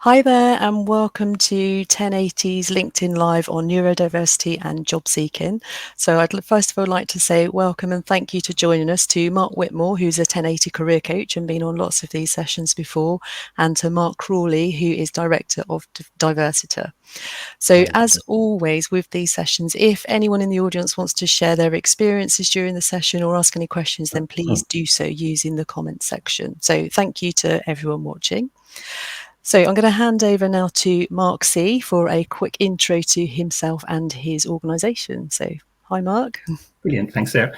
Hi there, and welcome to 1080's LinkedIn Live on Neurodiversity and Job Seeking. So I'd first of all like to say welcome and thank you to joining us to Marc Whitmore, who's a 1080 career coach and been on lots of these sessions before, and to Marc Crawley, who is Director of Diversita. So as always with these sessions, if anyone in the audience wants to share their experiences during the session or ask any questions, then please do so using the comments section. So thank you to everyone watching. So I'm going to hand over now to Marc C for a quick intro to himself and his organisation. So hi, Marc. Brilliant, thanks, Sarah.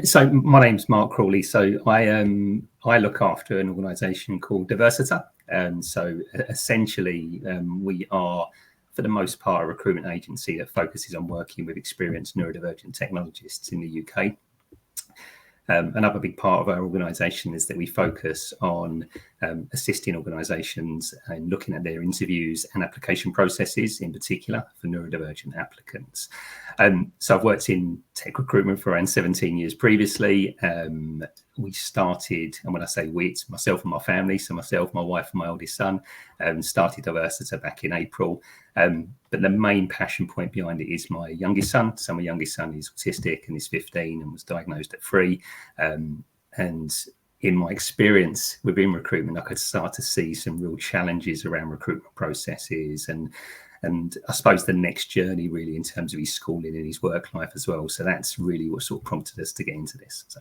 So my name's Marc Crawley. So I look after an organisation called Diversita. So essentially, we are, for the most part, a recruitment agency that focuses on working with experienced neurodivergent technologists in the UK. Another big part of our organisation is that we focus on assisting organisations and looking at their interviews and application processes, in particular for neurodivergent applicants. So I've worked in tech recruitment for around 17 years previously. We started, and when I say we, it's myself and my family, so myself, my wife and my oldest son, started Diversita back in April. But the main passion point behind it is my youngest son. So my youngest son is autistic and is 15 and was diagnosed at 3. And in my experience within recruitment, I could start to see some real challenges around recruitment processes and I suppose the next journey really in terms of his schooling and his work life as well. So that's really what sort of prompted us to get into this. So.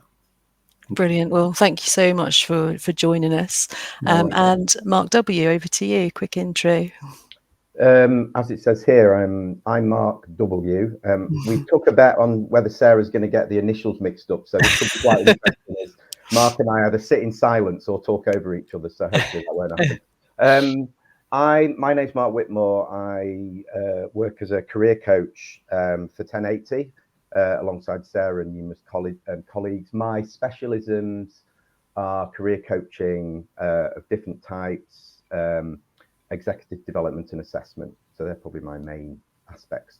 Brilliant. Well, thank you so much for joining us. And Marc W, over to you. Quick intro. As it says here, I'm Marc W. We took a bet on whether Sarah's going to get the initials mixed up. So this could be quite interesting. Is Marc and I either sit in silence or talk over each other. So hopefully that won't happen. My name's Marc Whitmore. I work as a career coach for 1080 alongside Sarah and numerous colleagues. My specialisms are career coaching of different types, executive development and assessment. So they're probably my main aspects.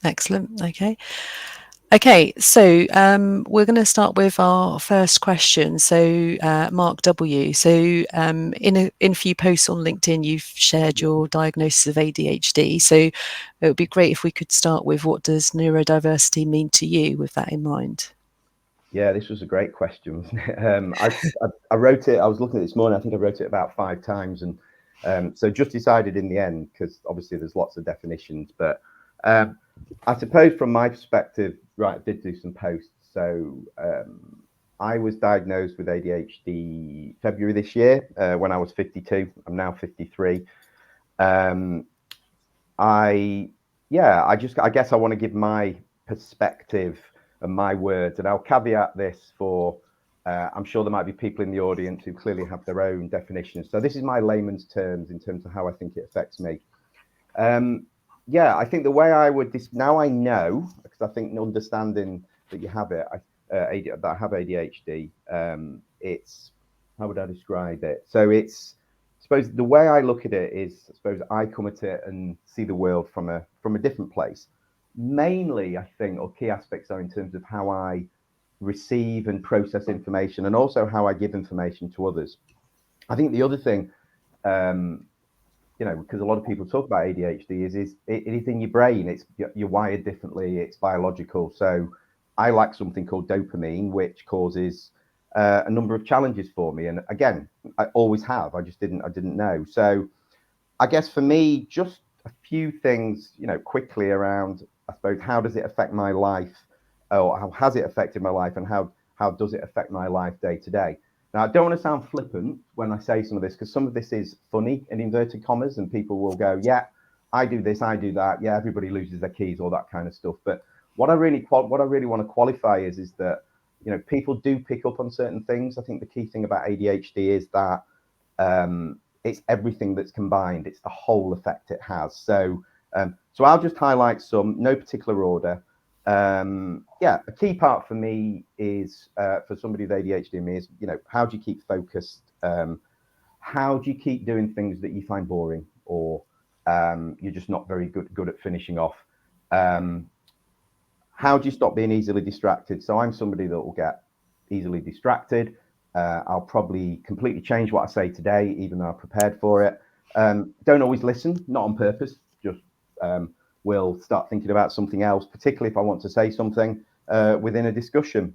Excellent. Okay, so we're going to start with our first question. So Marc W. So in a few posts on LinkedIn, you've shared your diagnosis of ADHD. So it would be great if we could start with, what does neurodiversity mean to you with that in mind? Yeah, this was a great question, wasn't it? I wrote it, I was looking at it this morning, I think I wrote it about 5 times. And so just decided in the end, because obviously there's lots of definitions, but I suppose from my perspective, right, I did do some posts. So I was diagnosed with ADHD February this year when I was 52. I'm now 53. I guess I want to give my perspective and my words, and I'll caveat this for I'm sure there might be people in the audience who clearly have their own definitions. So this is my layman's terms in terms of how I think it affects me. I think the way I would now I know, because I think understanding that you have it, that I have ADHD, it's, how would I describe it? So it's, I suppose the way I look at it is, I suppose I come at it and see the world from a different place. Mainly, I think, or key aspects are in terms of how I receive and process information, and also how I give information to others. I think the other thing, because a lot of people talk about ADHD, is it is in your brain. You're wired differently. It's biological. So I lack something called dopamine, which causes a number of challenges for me. And again, I always have. I didn't know. So I guess for me, just a few things, quickly around, I suppose, how does it affect my life, or how has it affected my life, and how does it affect my life day to day? Now, I don't want to sound flippant when I say some of this, because some of this is funny in inverted commas, and people will go, yeah, I do this, I do that. Yeah, everybody loses their keys, all that kind of stuff. But what I really want to qualify is that, people do pick up on certain things. I think the key thing about ADHD is that it's everything that's combined. It's the whole effect it has. So I'll just highlight some, no particular order. A key part for me is, for somebody with ADHD and me, is, how do you keep focused? How do you keep doing things that you find boring, or you're just not very good at finishing off? How do you stop being easily distracted? So I'm somebody that will get easily distracted. I'll probably completely change what I say today, even though I'm prepared for it. Don't always listen, not on purpose, just will start thinking about something else, particularly if I want to say something within a discussion.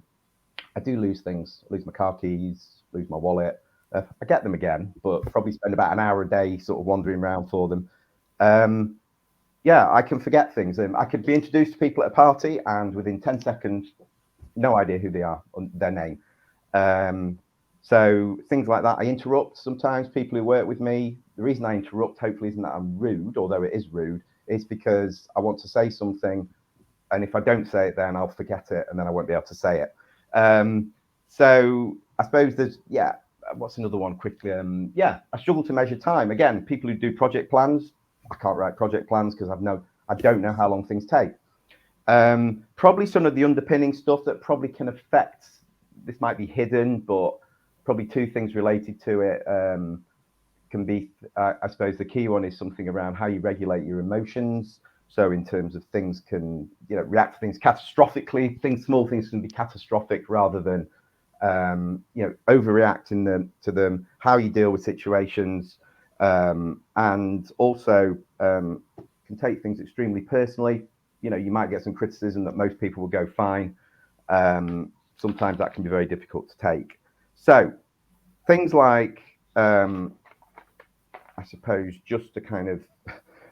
I do lose things, lose my car keys, lose my wallet. I get them again, but probably spend about an hour a day sort of wandering around for them. Yeah, I can forget things. I could be introduced to people at a party and within 10 seconds, no idea who they are, their name. So things like that. I interrupt sometimes people who work with me. The reason I interrupt hopefully isn't that I'm rude, although it is rude, is because I want to say something. And if I don't say it, then I'll forget it and then I won't be able to say it. So I suppose there's, yeah, what's another one quickly? Yeah, I struggle to measure time. Again, people who do project plans, I can't write project plans because I don't know how long things take. Probably some of the underpinning stuff that probably can affect, this might be hidden, but probably two things related to it can be, I suppose the key one is something around how you regulate your emotions. So in terms of things can, react to things catastrophically, small things can be catastrophic rather than, overreacting to them, how you deal with situations, and also can take things extremely personally. You might get some criticism that most people will go fine. Sometimes that can be very difficult to take. So things like, I suppose, just to kind of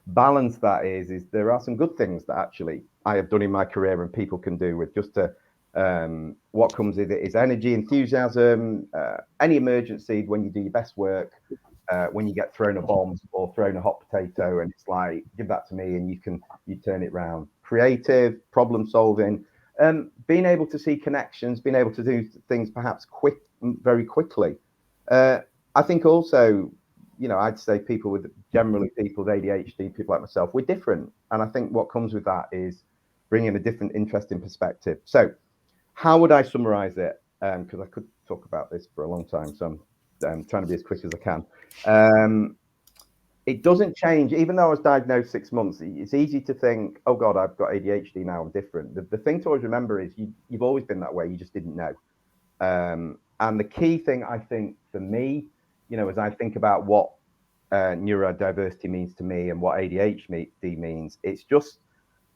balance that is there are some good things that actually I have done in my career and people can do with just to, what comes with it is energy, enthusiasm, any emergency when you do your best work, when you get thrown a bomb or thrown a hot potato and it's like, give that to me and you turn it round. Creative, problem solving, being able to see connections, being able to do things perhaps very quickly. I think also, I'd say people with ADHD, people like myself, we're different. And I think what comes with that is bringing a different, interesting perspective. So how would I summarize it? Because I could talk about this for a long time. So I'm trying to be as quick as I can. It doesn't change. Even though I was diagnosed 6 months, it's easy to think, oh God, I've got ADHD now, I'm different. The thing to always remember is you've always been that way. You just didn't know. And the key thing, I think, for me, as I think about what neurodiversity means to me and what ADHD means, it's just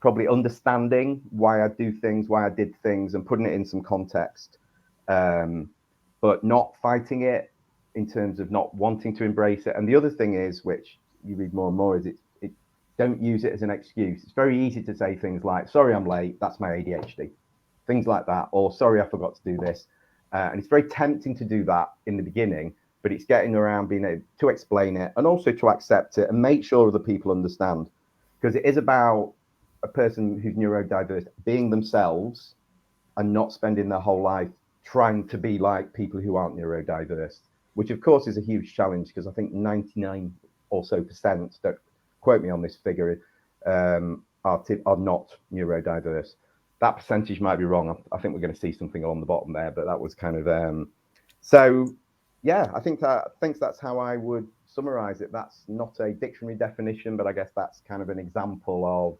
probably understanding why I do things, why I did things, and putting it in some context, but not fighting it in terms of not wanting to embrace it. And the other thing is, which you read more and more, is it don't use it as an excuse. It's very easy to say things like, sorry, I'm late, that's my ADHD, things like that, or sorry, I forgot to do this. And it's very tempting to do that in the beginning, but it's getting around being able to explain it and also to accept it and make sure other people understand, because it is about a person who's neurodiverse being themselves and not spending their whole life trying to be like people who aren't neurodiverse, which of course is a huge challenge, because I think 99% or so, don't quote me on this figure, are not neurodiverse. That percentage might be wrong. I think we're going to see something along the bottom there, but that was kind of, so yeah, I think that's how I would summarize it. That's not a dictionary definition, but I guess that's kind of an example of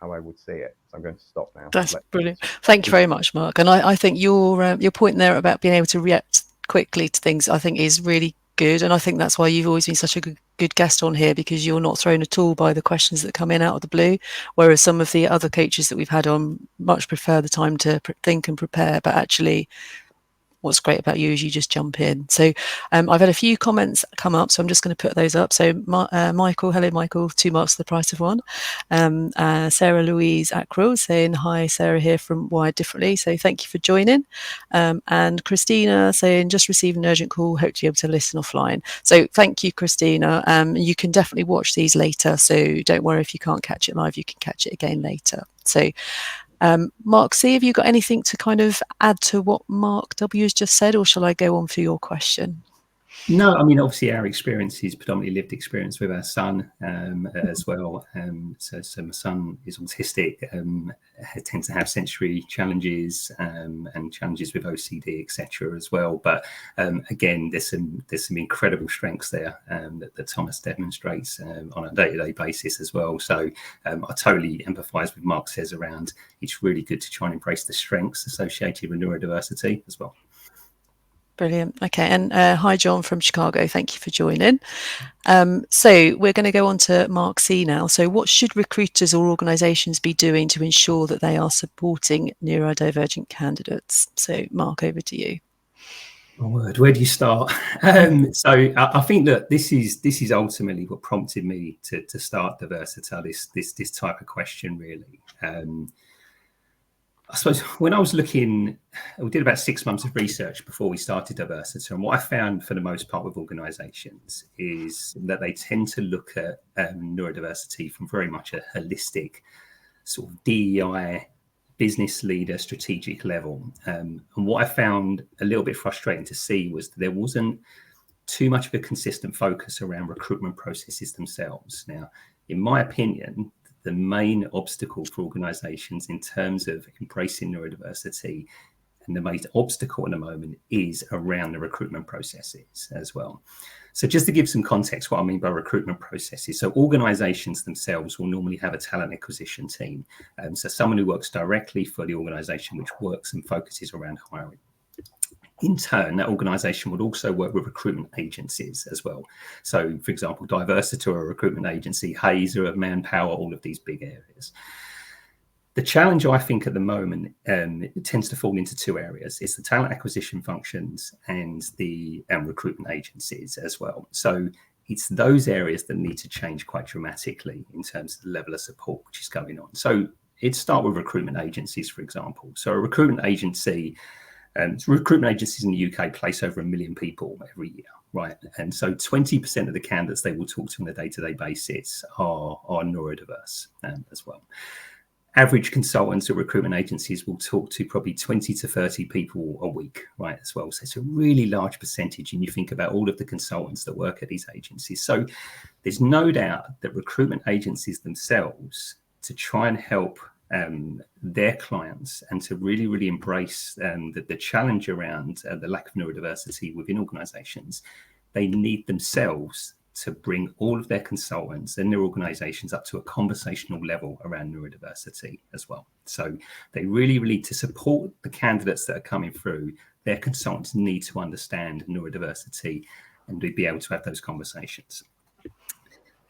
how I would see it. So I'm going to stop now. That's brilliant. Thank you very much, Marc. And I think your point there about being able to react quickly to things, I think, is really good. And I think that's why you've always been such a good guest on here, because you're not thrown at all by the questions that come in out of the blue, whereas some of the other coaches that we've had on much prefer the time to think and prepare. But actually, what's great about you is you just jump in. So I've had a few comments come up, so I'm just going to put those up. So Michael, hello Michael, 2 marks the price of 1. Sarah Louise Ackroll saying, hi, Sarah here from Wired Differently, so thank you for joining. And Christina saying, just received an urgent call, hope to be able to listen offline. So thank you, Christina. You can definitely watch these later, so don't worry if you can't catch it live, you can catch it again later. So Marc C, have you got anything to kind of add to what Marc W has just said, or shall I go on for your question? No, I mean, obviously our experience is predominantly lived experience with our son as well. So my son is autistic, tends to have sensory challenges and challenges with OCD, etc. as well. But again, there's some incredible strengths there that Thomas demonstrates on a day-to-day basis as well. So I totally empathise with Marc says around it's really good to try and embrace the strengths associated with neurodiversity as well. Brilliant. Okay, and hi John from Chicago, thank you for joining. So we're going to go on to Mark C now. So what should recruiters or organisations be doing to ensure that they are supporting neurodivergent candidates? So Mark, over to you. Oh, word, where do you start? So I think that this is ultimately what prompted me to start Diversita, this type of question, really. I suppose when I was looking, we did about 6 months of research before we started Diversita, and what I found for the most part with organisations is that they tend to look at neurodiversity from very much a holistic sort of DEI, business leader, strategic level. And what I found a little bit frustrating to see was that there wasn't too much of a consistent focus around recruitment processes themselves. Now, in my opinion, the main obstacle for organisations in terms of embracing neurodiversity, and the main obstacle at the moment, is around the recruitment processes as well. So just to give some context, what I mean by recruitment processes. So organisations themselves will normally have a talent acquisition team. So someone who works directly for the organisation, which works and focuses around hiring. In turn, that organisation would also work with recruitment agencies as well. So, for example, Diversita are a recruitment agency, Hayes are a Manpower, all of these big areas. The challenge, I think, at the moment, it tends to fall into 2 areas. It's the talent acquisition functions and the recruitment agencies as well. So it's those areas that need to change quite dramatically in terms of the level of support which is going on. So it'd start with recruitment agencies, for example. So a recruitment agency, recruitment agencies in the UK place over 1 million people every year, right? And so 20% of the candidates they will talk to on a day-to-day basis are neurodiverse as well. Average consultants at recruitment agencies will talk to probably 20 to 30 people a week, right, as well. So it's a really large percentage, and you think about all of the consultants that work at these agencies. So there's no doubt that recruitment agencies themselves, to try and help their clients and to really embrace the challenge around the lack of neurodiversity within organizations, they need themselves to bring all of their consultants and their organizations up to a conversational level around neurodiversity as well. So they really to support the candidates that are coming through, their consultants need to understand neurodiversity and to be able to have those conversations.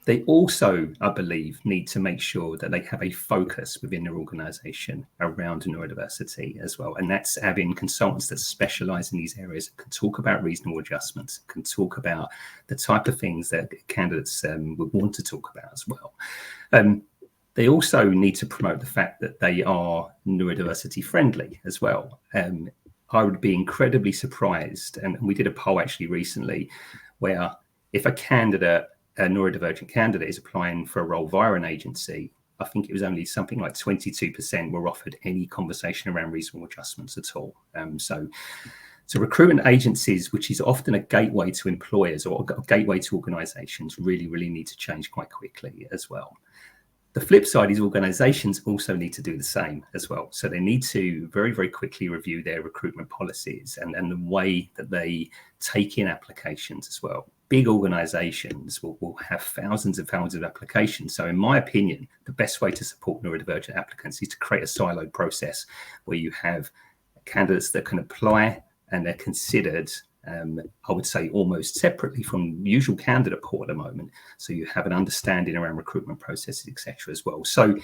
They also, I believe, need to make sure that they have a focus within their organization around neurodiversity as well. And that's having consultants that specialize in these areas, can talk about reasonable adjustments, can talk about the type of things that candidates would want to talk about as well. They also need to promote the fact that they are neurodiversity friendly as well. I would be incredibly surprised, and we did a poll actually recently, where if a neurodivergent candidate is applying for a role via an agency, I think it was only something like 22% were offered any conversation around reasonable adjustments at all. So recruitment agencies, which is often a gateway to employers or a gateway to organizations, really need to change quite quickly as well. The flip side is organizations also need to do the same as well. So they need to very quickly review their recruitment policies and the way that they take in applications as well. Big organizations will have thousands and thousands of applications. So in my opinion, the best way to support neurodivergent applicants is to create a siloed process where you have candidates that can apply and they're considered, I would say, almost separately from the usual candidate pool at the moment. So you have an understanding around recruitment processes, etc. as well. So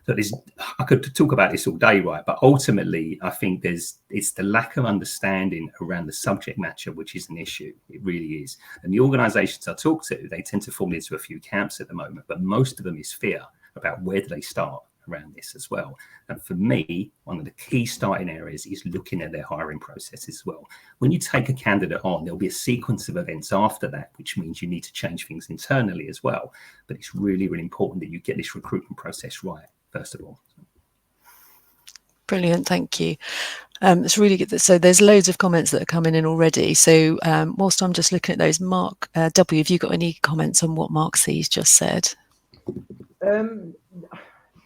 I could talk about this all day, right? But ultimately, I think it's the lack of understanding around the subject matter, which is an issue. It really is. And the organizations I talk to, they tend to fall into a few camps at the moment, but most of them is fear about where do they start around this as well. And for me, one of the key starting areas is looking at their hiring process as well. When you take a candidate on, there'll be a sequence of events after that, which means you need to change things internally as well. But it's really important that you get this recruitment process right, first of all. Brilliant, thank you. It's really good. So there's loads of comments that are coming in already. So whilst I'm just looking at those, Mark W, have you got any comments on what Marc C's just said?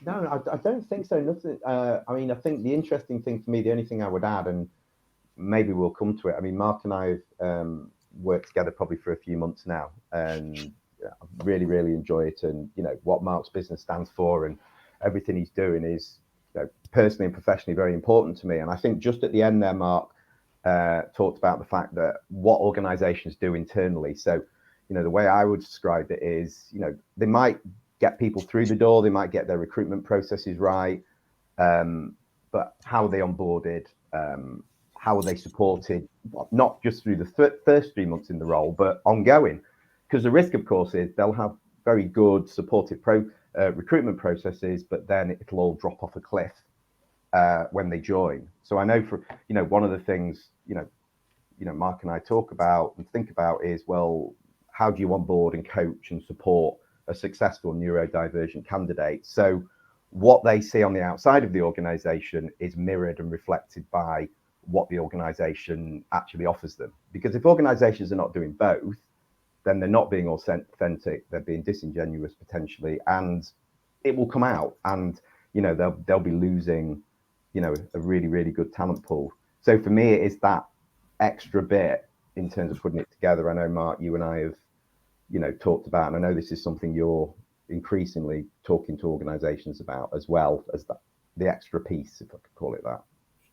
No, I don't think so. Nothing. I mean, I think the interesting thing for me, the only thing I would add, and maybe we'll come to it. I mean, Marc and I have worked together probably for a few months now, and I really enjoy it. And what Marc's business stands for, and everything he's doing is personally and professionally very important to me. And I think just at the end there, Marc, talked about the fact that what organizations do internally. So, the way I would describe it is, they might get people through the door, they might get their recruitment processes right, but how are they onboarded? How are they supported? Not just through the first 3 months in the role, but ongoing. Because the risk, of course, is they'll have very good supportive recruitment processes, but then it'll all drop off a cliff when they join. So I know one of the things, Marc and I talk about and think about is, well, how do you onboard and coach and support a successful neurodivergent candidate? So what they see on the outside of the organization is mirrored and reflected by what the organization actually offers them. Because if organizations are not doing both, then they're not being authentic, they're being disingenuous potentially, and it will come out, and they'll be losing a really, really good talent pool. So for me, it is that extra bit in terms of putting it together. I know, Marc, you and I have talked about, and I know this is something you're increasingly talking to organizations about as well, as the extra piece, if I could call it that.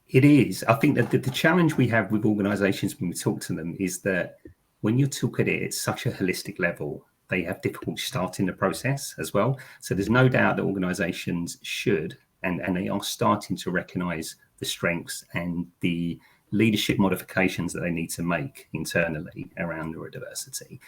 It is. I think that the challenge we have with organizations when we talk to them is that when you talk at it at such a holistic level, they have difficulty starting the process as well. So there's no doubt that organizations should, and they are starting to recognize the strengths and the leadership modifications that they need to make internally around neurodiversity.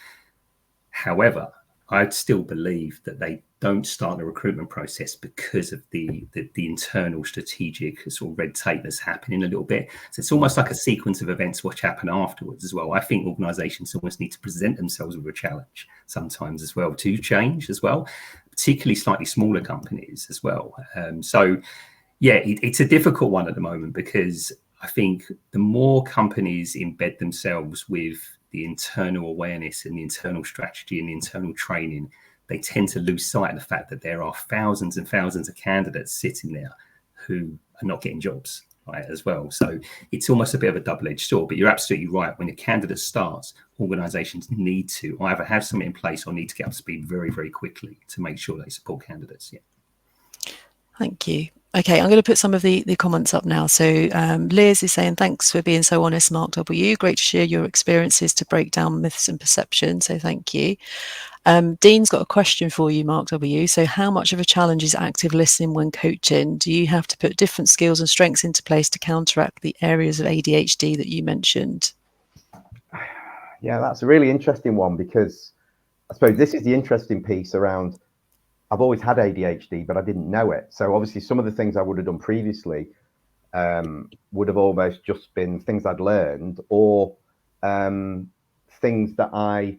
However, I still believe that they don't start the recruitment process because of the internal strategic sort of red tape that's happening a little bit. So it's almost like a sequence of events which happen afterwards as well. I think organizations almost need to present themselves with a challenge sometimes as well to change as well, particularly slightly smaller companies as well. It's a difficult one at the moment, because I think the more companies embed themselves with the internal awareness and the internal strategy and the internal training, they tend to lose sight of the fact that there are thousands and thousands of candidates sitting there who are not getting jobs, right, as well. So it's almost a bit of a double-edged sword, but you're absolutely right. When a candidate starts, organizations need to either have something in place or need to get up to speed very, very quickly to make sure they support candidates. Yeah. Thank you. Okay, I'm going to put some of the comments up now. So Liz is saying, thanks for being so honest, Marc W. Great to share your experiences to break down myths and perceptions. So thank you. Dean's got a question for you, Marc W. So how much of a challenge is active listening when coaching? Do you have to put different skills and strengths into place to counteract the areas of ADHD that you mentioned? Yeah, that's a really interesting one, because I suppose this is the interesting piece around, I've always had ADHD, but I didn't know it. So obviously some of the things I would have done previously would have almost just been things I'd learned, or things that I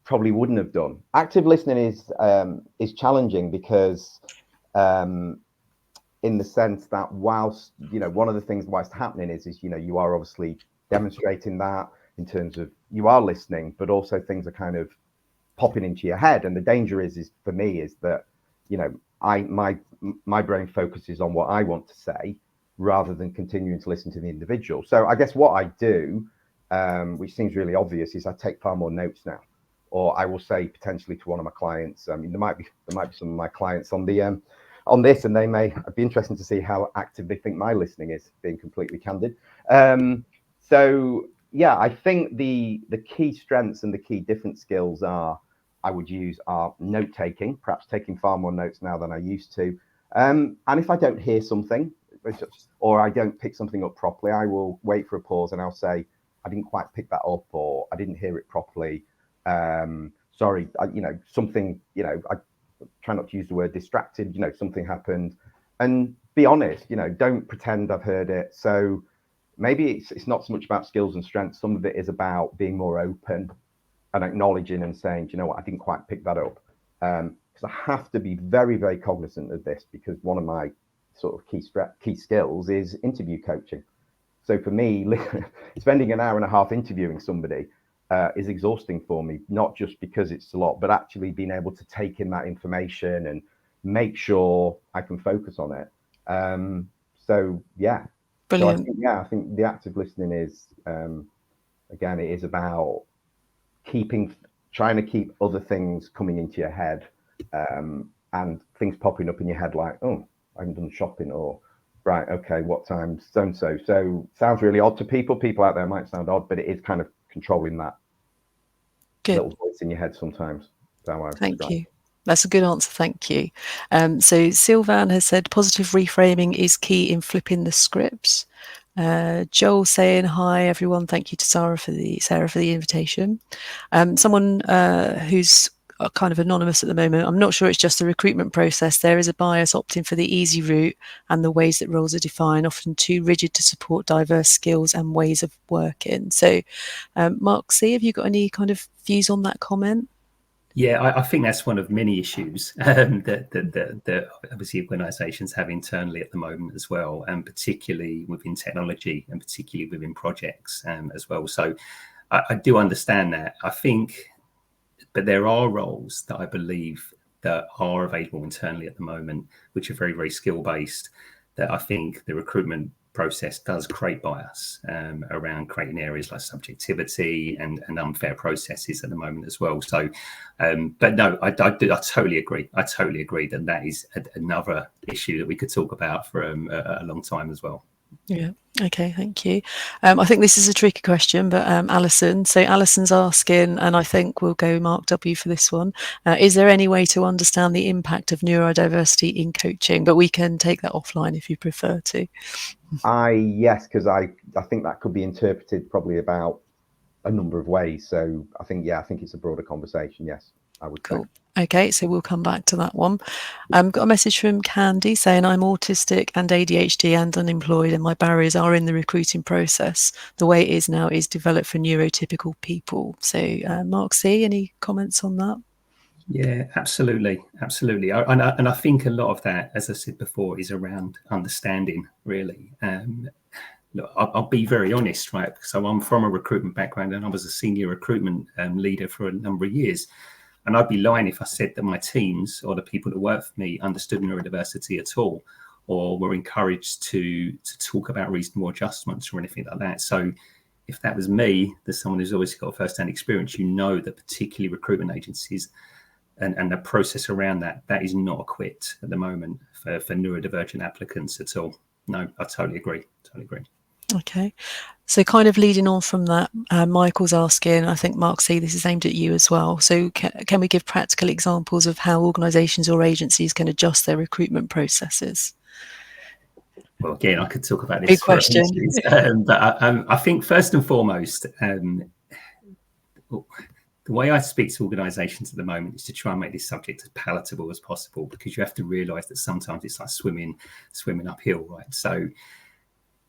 probably wouldn't have done. Active listening is challenging because in the sense that whilst, one of the things whilst happening is you are obviously demonstrating that in terms of you are listening, but also things are kind of popping into your head. And the danger is for me is that, my brain focuses on what I want to say rather than continuing to listen to the individual. So I guess what I do, which seems really obvious, is I take far more notes now, or I will say potentially to one of my clients. I mean, there might be some of my clients on this, and I'd be interested to see how active they think my listening is, being completely candid. So yeah, I think the key strengths and the key different skills I would use are note taking, perhaps taking far more notes now than I used to. And if I don't hear something, or I don't pick something up properly, I will wait for a pause and I'll say, I didn't quite pick that up, or I didn't hear it properly. Sorry, something, I try not to use the word distracted, something happened, and be honest, don't pretend I've heard it. So maybe it's not so much about skills and strengths. Some of it is about being more open and acknowledging and saying, you know what, I didn't quite pick that up. Because I have to be very, very cognizant of this, because one of my sort of key skills is interview coaching. So for me, spending an hour and a half interviewing somebody is exhausting for me, not just because it's a lot, but actually being able to take in that information and make sure I can focus on it. So yeah. Brilliant. So I think the active listening is, again, it is about trying to keep other things coming into your head, and things popping up in your head like, oh, I haven't done shopping, or right, okay, what time, so sounds really odd to people out there might sound odd, but it is kind of controlling that little voice in your head sometimes. Thank you. That's a good answer. Thank you. So Sylvan has said positive reframing is key in flipping the script. Joel saying hi everyone. Thank you to Sarah for the invitation. Someone who's kind of anonymous at the moment. I'm not sure it's just the recruitment process. There is a bias opting for the easy route, and the ways that roles are defined often too rigid to support diverse skills and ways of working. So, Marc C, have you got any kind of views on that comment? Yeah, I think that's one of many issues that obviously organisations have internally at the moment as well, and particularly within technology and particularly within projects as well. So I do understand that. I think, but there are roles that I believe that are available internally at the moment, which are very, very skill-based, that I think the recruitment process does create bias around creating areas like subjectivity and unfair processes at the moment as well. So, but no, I totally agree. I totally agree that is another issue that we could talk about for a long time as well. Yeah. Okay, thank you. I think this is a tricky question, but Alison. So Alison's asking, and I think we'll go Mark W for this one. Is there any way to understand the impact of neurodiversity in coaching? But we can take that offline if you prefer to. Yes, because I think that could be interpreted probably about a number of ways. So I think it's a broader conversation. Yes, I would say. Okay, so we'll come back to that one. Got a message from Candy saying, I'm autistic and ADHD and unemployed, and my barriers are in the recruiting process. The way it is now is developed for neurotypical people. So Marc C, any comments on that? Yeah, absolutely. And I think a lot of that, as I said before, is around understanding, really. Look, I'll be very honest, right? So I'm from a recruitment background, and I was a senior recruitment leader for a number of years. And I'd be lying if I said that my teams or the people that work for me understood neurodiversity at all, or were encouraged to talk about reasonable adjustments or anything like that. So if that was me, there's someone who's always got first-hand experience, you know that particularly recruitment agencies and the process around that is not equipped at the moment for neurodivergent applicants at all. No, I totally agree. Okay, so kind of leading on from that, Michael's asking, I think Marc C, this is aimed at you as well. So can we give practical examples of how organisations or agencies can adjust their recruitment processes? Well, again, I could talk about this Big question. but I think first and foremost, the way I speak to organisations at the moment is to try and make this subject as palatable as possible, because you have to realise that sometimes it's like swimming uphill, right? So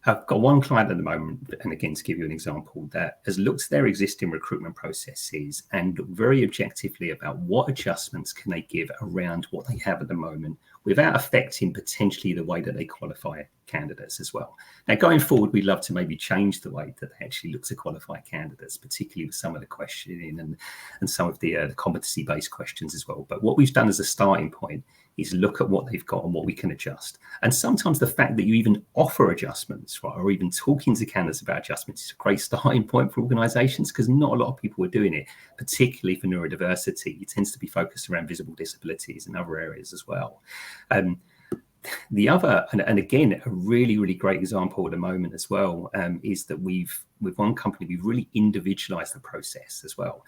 I've got one client at the moment, and again, to give you an example, that has looked at their existing recruitment processes and looked very objectively about what adjustments can they give around what they have at the moment without affecting potentially the way that they qualify candidates as well. Now, going forward, we'd love to maybe change the way that they actually look to qualify candidates, particularly with some of the questioning and some of the competency-based questions as well. But what we've done as a starting point is look at what they've got and what we can adjust. And sometimes the fact that you even offer adjustments, right, or even talking to candidates about adjustments is a great starting point for organisations, because not a lot of people are doing it, particularly for neurodiversity. It tends to be focused around visible disabilities and other areas as well. The other, and again, a really, really great example at the moment as well, is that with one company, we've really individualised the process as well.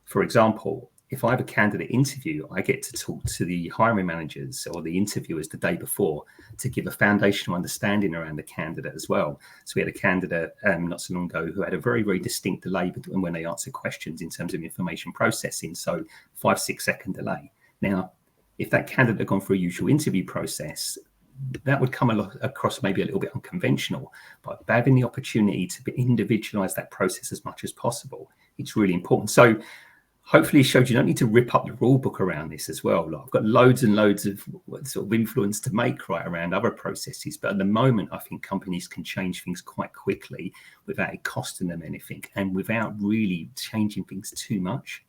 For example, if I have a candidate interview, I get to talk to the hiring managers or the interviewers the day before to give a foundational understanding around the candidate as well. So we had a candidate not so long ago who had a very, very distinct delay between when they answered questions in terms of information processing. So 5-6 second delay. Now, if that candidate had gone through a usual interview process, that would come across maybe a little bit unconventional, but having the opportunity to individualize that process as much as possible, it's really important. So hopefully it showed you don't need to rip up the rule book around this as well. Like, I've got loads and loads of sort of influence to make right around other processes, but at the moment, I think companies can change things quite quickly without it costing them anything and without really changing things too much.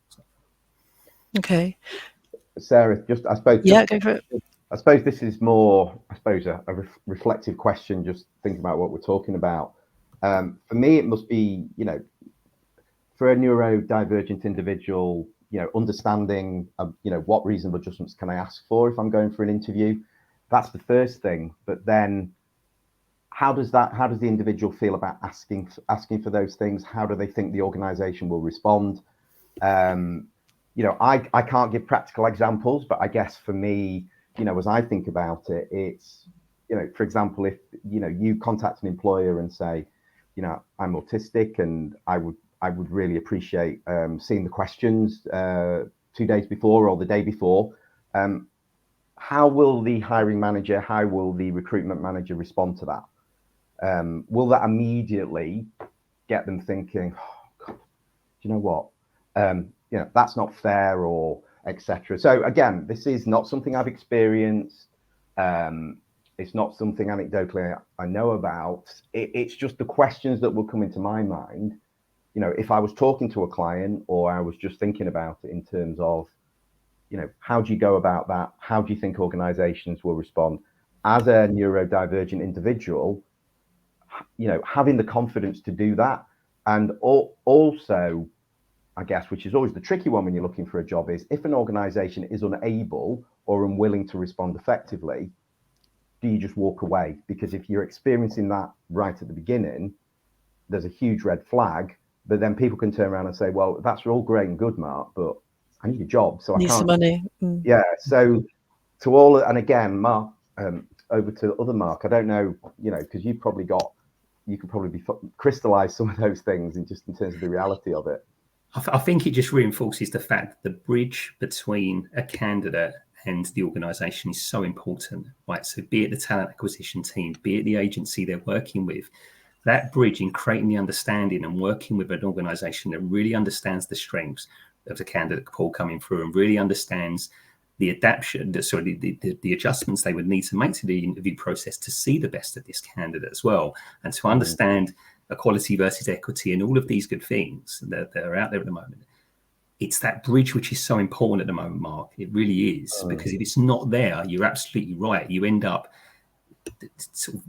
Okay. Sarah, I suppose. Yeah, go for it. I suppose this is more, a reflective question, just thinking about what we're talking about. For me, it must be, for a neurodivergent individual, understanding, what reasonable adjustments can I ask for if I'm going for an interview? That's the first thing. But then how does the individual feel about asking for those things? How do they think the organization will respond? I can't give practical examples, but I guess for me, as I think about it, it's, for example, if, you contact an employer and say, I'm autistic and I would really appreciate seeing the questions 2 days before or the day before. How will the hiring manager, how will the recruitment manager respond to that? Will that immediately get them thinking, oh, God, do you know what? That's not fair, or etc. So again, this is not something I've experienced. It's not something anecdotally I know about. It's just the questions that will come into my mind. If I was talking to a client or I was just thinking about it in terms of, how do you go about that? How do you think organizations will respond? As a neurodivergent individual, having the confidence to do that. And also, I guess, which is always the tricky one when you're looking for a job, is if an organization is unable or unwilling to respond effectively, do you just walk away? Because if you're experiencing that right at the beginning, there's a huge red flag. But then people can turn around and say, well, that's all great and good, Marc, but I need a job, so I can't. Need some money. Yeah. So to all, and again, Marc, over to other Marc, I don't know, because you could probably be crystallize some of those things in terms of the reality of it. I think it just reinforces the fact that the bridge between a candidate and the organisation is so important, right? So be it the talent acquisition team, be it the agency they're working with, that bridge in creating the understanding and working with an organisation that really understands the strengths of the candidate pool coming through and really understands the the adjustments they would need to make to the interview process to see the best of this candidate as well, and to understand equality versus equity and all of these good things that are out there at the moment. It's that bridge which is so important at the moment, Marc. It really is, because if it's not there, you're absolutely right. You end up sort of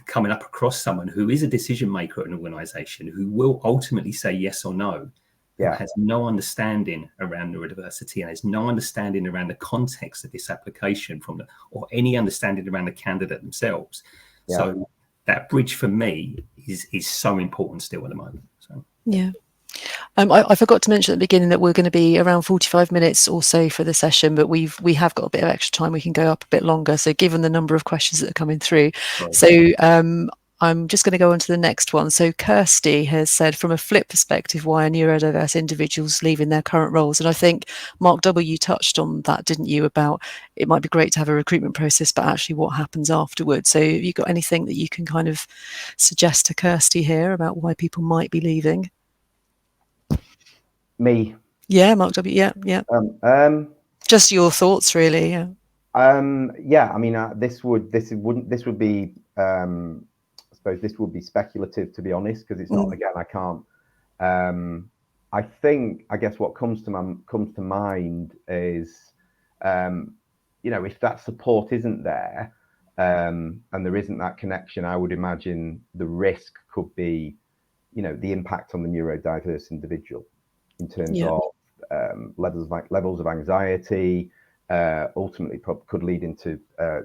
coming up across someone who is a decision maker at an organisation who will ultimately say yes or no, who has no understanding around neurodiversity and has no understanding around the context of this application or any understanding around the candidate themselves. Yeah. So that bridge for me is so important still at the moment. So yeah. I forgot to mention at the beginning that we're going to be around 45 minutes or so for the session, but we have got a bit of extra time. We can go up a bit longer. So given the number of questions that are coming through, so I'm just going to go on to the next one. So Kirsty has said, from a flip perspective, why are neurodiverse individuals leaving their current roles? And I think, Marc W., you touched on that, didn't you, about it might be great to have a recruitment process, but actually what happens afterwards. So have you got anything that you can kind of suggest to Kirsty here about why people might be leaving? Me. Yeah, Marc W. Yeah. Just your thoughts, really. Yeah. I mean, this would be. I suppose this would be speculative, to be honest, because it's not. Again, I can't. I guess what comes to mind is, if that support isn't there, and there isn't that connection, I would imagine the risk could be, the impact on the neurodiverse individual in terms of levels of anxiety, ultimately could lead into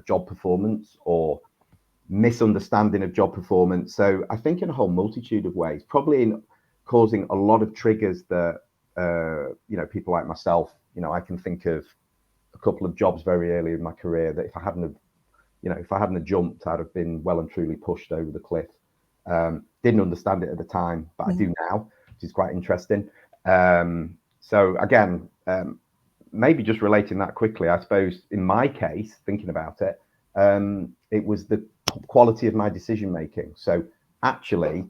job performance or misunderstanding of job performance. So I think in a whole multitude of ways, probably in causing a lot of triggers that, people like myself, I can think of a couple of jobs very early in my career that if I hadn't jumped, I'd have been well and truly pushed over the cliff. Didn't understand it at the time, but I do now, which is quite interesting. So again, maybe just relating that quickly, I suppose in my case, thinking about it, it was the quality of my decision making. So actually,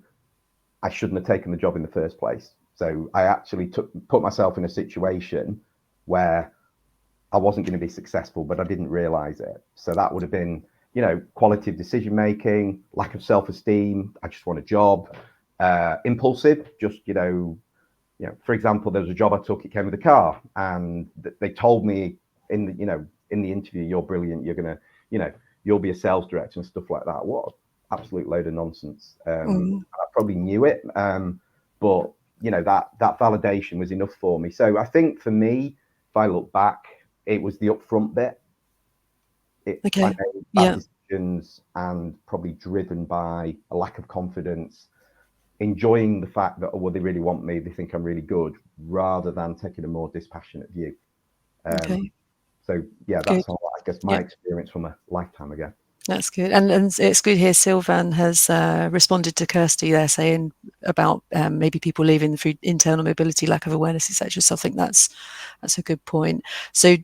I shouldn't have taken the job in the first place. So I actually put myself in a situation where I wasn't going to be successful, but I didn't realize it. So that would have been, quality of decision making, lack of self-esteem. I just want a job, impulsive, just, for example, there was a job I took, it came with a car, and they told me in the interview, you're brilliant, you're going to, you'll be a sales director and stuff like that. What an absolute load of nonsense. I probably knew it, but that validation was enough for me. So I think for me, if I look back, it was the upfront bit. I made bad questions and probably driven by a lack of confidence, enjoying the fact that, oh, well, they really want me, they think I'm really good, rather than taking a more dispassionate view. Okay. So yeah, Good. that's all, I guess, my experience from a lifetime ago. That's good. And it's good here. Sylvan has responded to Kirsty there saying about maybe people leaving through internal mobility, lack of awareness, etc. So I think that's a good point. So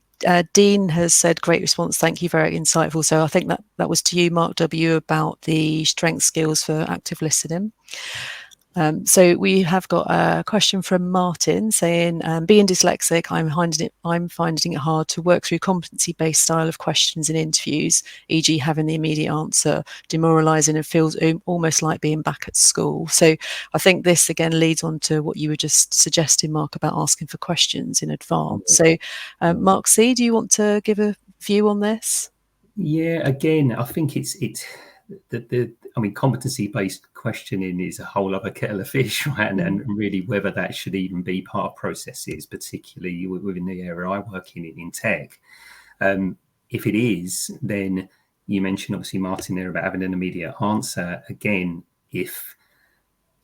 Dean has said, great response. Thank you. Very insightful. So I think that was to you, Marc W, about the strength skills for active listening. So we have got a question from Martin saying, being dyslexic, I'm finding it hard to work through competency-based style of questions in interviews, e.g. having the immediate answer, demoralising, and feels almost like being back at school. So I think this again leads on to what you were just suggesting, Marc, about asking for questions in advance. So Marc C, do you want to give a view on this? Yeah, again, I think it's I mean, competency-based questioning is a whole other kettle of fish, right? And really whether that should even be part of processes, particularly within the area I work in tech. If it is, then you mentioned, obviously, Martin, there about having an immediate answer. Again, if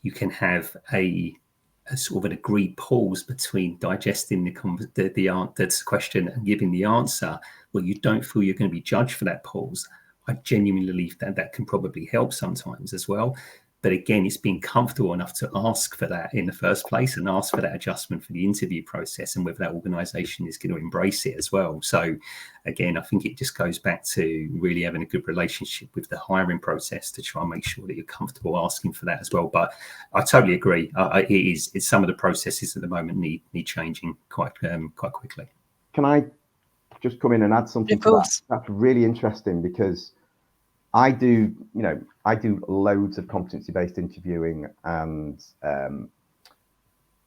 you can have a sort of an agreed pause between digesting the question and giving the answer, well, you don't feel you're going to be judged for that pause. I genuinely believe that can probably help sometimes as well. But again, it's being comfortable enough to ask for that in the first place and ask for that adjustment for the interview process, and whether that organisation is going to embrace it as well. So again, I think it just goes back to really having a good relationship with the hiring process to try and make sure that you're comfortable asking for that as well. But I totally agree. It's some of the processes at the moment need changing quite quickly. Can I just come in and add something to that? That's really interesting, because I do loads of competency-based interviewing, and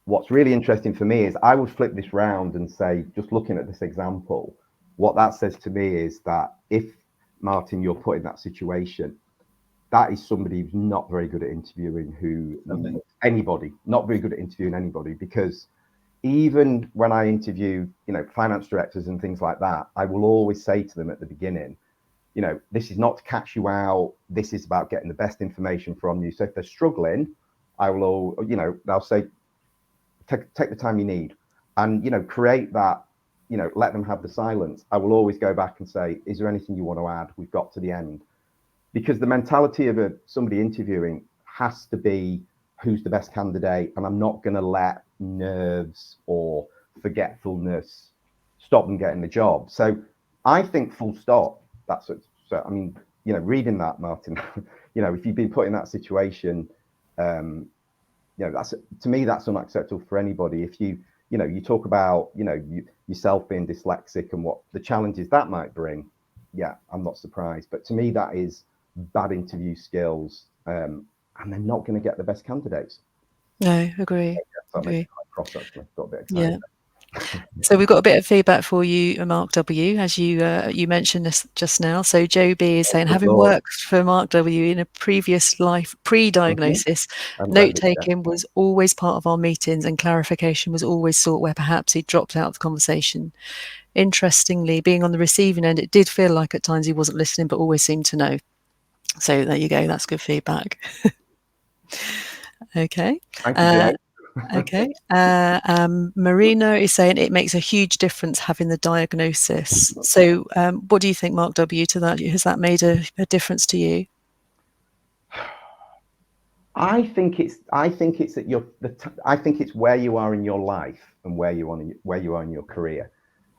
what's really interesting for me is I would flip this round and say, just looking at this example, what that says to me is that if, Martin, you're put in that situation, that is somebody who's not very good at interviewing, not very good at interviewing anybody, because even when I interview, finance directors and things like that, I will always say to them at the beginning, this is not to catch you out. This is about getting the best information from you. So if they're struggling, I'll say, take the time you need, and, create that, let them have the silence. I will always go back and say, is there anything you want to add? We've got to the end. Because the mentality of somebody interviewing has to be, who's the best candidate? And I'm not going to let nerves or forgetfulness stop them getting the job. So I think full stop. That's it. So I mean, reading that, Martin, if you've been put in that situation, that's, to me, that's unacceptable for anybody. If you talk about yourself being dyslexic and what the challenges that might bring, yeah, I'm not surprised. But to me, that is bad interview skills, and they're not going to get the best candidates. No, agree. Agree. Cross, actually. Got a bit excited. Yeah. So we've got a bit of feedback for you, Marc W, as you mentioned this just now. So Joe B is saying, having worked for Marc W in a previous life, pre-diagnosis, note-taking was always part of our meetings, and clarification was always sought where perhaps he dropped out of the conversation. Interestingly, being on the receiving end, it did feel like at times he wasn't listening, but always seemed to know. So there you go. That's good feedback. Okay. Thank you, Joe. Okay. Marina is saying it makes a huge difference having the diagnosis. So what do you think, Marc W, to that? Has that made a difference to you? I think it's where you are in your life and where you are in your career.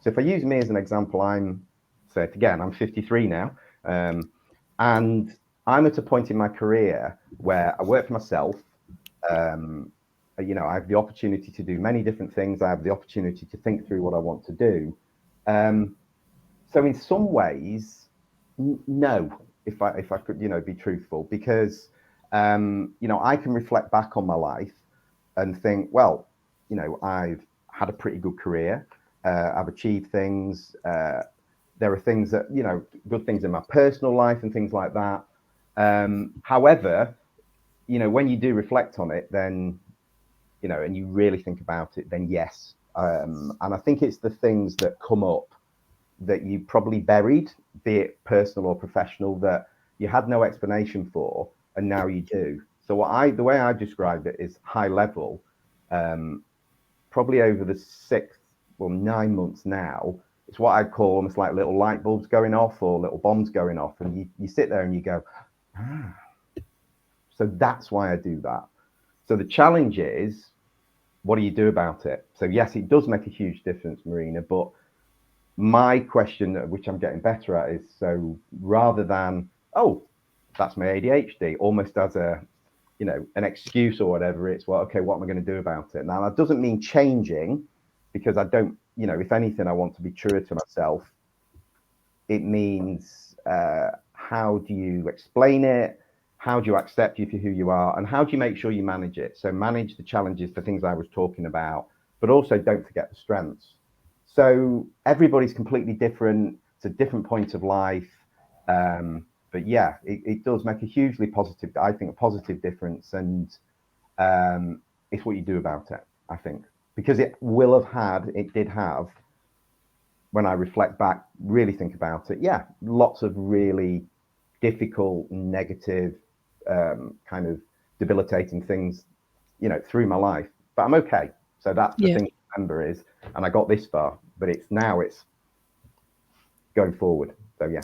So if I use me as an example, I'm 53 now, and I'm at a point in my career where I work for myself. I have the opportunity to do many different things. I have the opportunity to think through what I want to do. So in some ways, no, if I could, be truthful, because, I can reflect back on my life and think, well, I've had a pretty good career. I've achieved things. There are things that, good things in my personal life and things like that. However, when you do reflect on it, then, and you really think about it, then yes. And I think it's the things that come up that you probably buried, be it personal or professional, that you had no explanation for, and now you do. So the way I described it is high level. Probably over the 9 months now, it's what I'd call almost like little light bulbs going off or little bombs going off, and you sit there and you go, ah. So that's why I do that. So the challenge is, what do you do about it? So yes, it does make a huge difference, Marina, but my question, which I'm getting better at, is, so rather than, oh, that's my ADHD, almost as a, an excuse or whatever, it's, well, okay, what am I going to do about it? Now, that doesn't mean changing, because I don't, if anything, I want to be truer to myself. It means, how do you explain it? How do you accept you for who you are? And how do you make sure you manage it? So manage the challenges, the things I was talking about, but also don't forget the strengths. So everybody's completely different. It's a different point of life. But yeah, it does make a hugely positive, I think, a positive difference. And it's what you do about it, I think, because it did have, when I reflect back, really think about it, yeah, lots of really difficult, negative, kind of debilitating things, through my life, but I'm okay. So that's the thing to remember is, and I got this far, but it's going forward. So yeah.